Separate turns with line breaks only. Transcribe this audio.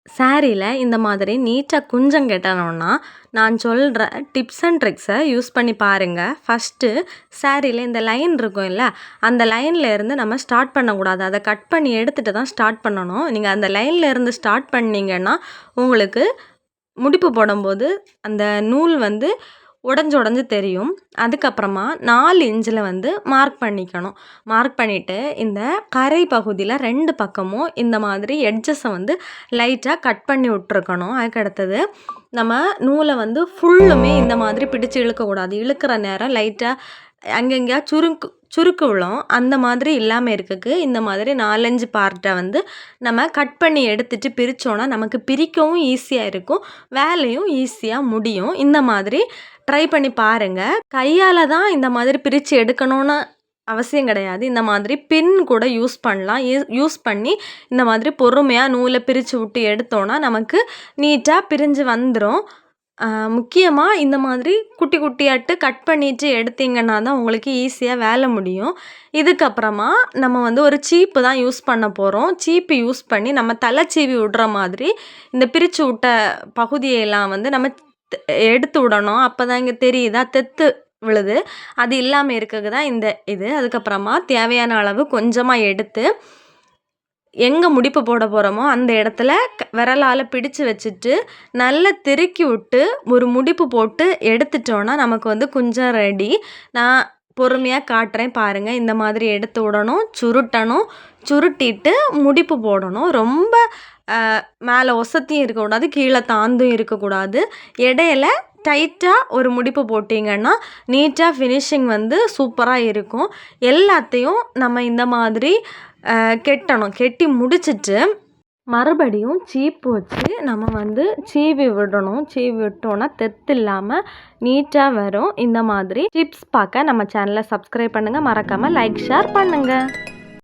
சாரீல இந்த மாதிரி நீட்டா குஞ்சம் கட்டணும்னா, நான் சொல்ற டிப்ஸ் அண்ட் ட்ரிக்ஸ யூஸ் பண்ணி பாருங்க. ஃபர்ஸ்ட்டு சாரீல இந்த லைன் இருக்கும் இல்ல, அந்த லைன்ல இருந்து நம்ம ஸ்டார்ட் பண்ணக்கூடாது. அத கட் பண்ணி எடுத்துட்டு தான் ஸ்டார்ட் பண்ணணும். நீங்க அந்த லைன்ல இருந்து ஸ்டார்ட் பண்ணீங்கன்னா, உங்களுக்கு முடிப்பு போடும்போது அந்த நூல் வந்து உடைஞ்சு உடைஞ்சு தெரியும். அதுக்கப்புறமா 4 இன்ச்சில வந்து மார்க் பண்ணிக்கணும். மார்க் பண்ணிட்டு, இந்த கரை பகுதியில 2 பக்கமும் இந்த மாதிரி எட்ஜஸ வந்து லைட்டா கட் பண்ணி விட்டுருக்கணும். அதுக்கு அடுத்தது நம்ம நூல வந்து ஃபுல்லுமே இந்த மாதிரி பிடிச்சு இழுக்கக்கூடாது. இழுக்கிற நேரம் லைட்டா அங்கங்கேயா சுருக்கு விழும். அந்த மாதிரி இல்லாம இருக்கக்கு, இந்த மாதிரி 4, 5 பார்ட்டா வந்து நம்ம கட் பண்ணி எடுத்துட்டு பிரிச்சோம்னா, நமக்கு பிரிக்கவும் ஈஸியா இருக்கும். வேலையும் ஈஸியா முடியும். இந்த மாதிரி ட்ரை பண்ணி பாருங்க. கையால தான் இந்த மாதிரி பிரிச்சு எடுக்கணும்னு அவசியம் கிடையாது. இந்த மாதிரி பின் கூட யூஸ் பண்ணலாம். யூஸ் பண்ணி இந்த மாதிரி பொறுமையா நூல பிரிச்சு விட்டு எடுத்தோம்னா, நமக்கு நீட்டா பிரிஞ்சு வந்துரும். முக்கியமா இந்த மாதிரி குட்டி குட்டியாட்டு கட் பண்ணிட்டு எடுத்தீங்கன்னா தான் உங்களுக்கு ஈஸியா வேலை முடியும். இதுக்கப்புறமா நம்ம வந்து ஒரு சீப்பு தான் யூஸ் பண்ண போறோம். சீப்பு யூஸ் பண்ணி நம்ம தலை சீவி விடுற மாதிரி இந்த பிரிச்சு விட்ட பகுதியெல்லாம் வந்து நம்ம எடுத்து விடணும். அப்பதான் இங்க தெரியுதா தெத்து விழுது. அது இல்லாம இருக்கக்கு தான் இந்த இது. அதுக்கப்புறமா தேவையான அளவு கொஞ்சமா எடுத்து எங்க முடிப்பு போட போறோமோ அந்த இடத்துல விரலால பிடிச்சு வச்சுட்டு, நல்லா திருக்கி விட்டு ஒரு முடிப்பு போட்டு எடுத்துட்டோம்னா, நமக்கு வந்து குஞ்சம் ரெடி. நான் பொறுமையா காட்டுறேன் பாருங்க. இந்த மாதிரி எடுத்து விடணும், சுருட்டணும், சுருட்டிட்டு முடிப்பு போடணும். ரொம்ப மேலே ஒசத்தியும் இருக்கக்கூடாது, கீழே தாந்தும் இருக்கக்கூடாது. இடையில டைட்டா ஒரு முடிப்பு போட்டிங்கன்னா, நீட்டா ஃபினிஷிங் வந்து சூப்பரா இருக்கும். எல்லாத்தையும் நம்ம இந்த மாதிரி கெட்டணும். கெட்டி முடிச்சுட்டு, மறுபடியும் சீப்பு வச்சு நம்ம வந்து சீவி விடணும். சீவி விட்டோம்னா தெத்து இல்லாம நீட்டா வரும். இந்த மாதிரி டிப்ஸ் பார்க்க நம்ம சேனலை சப்ஸ்கிரைப் பண்ணுங்க. மறக்காம லைக், ஷேர் பண்ணுங்க.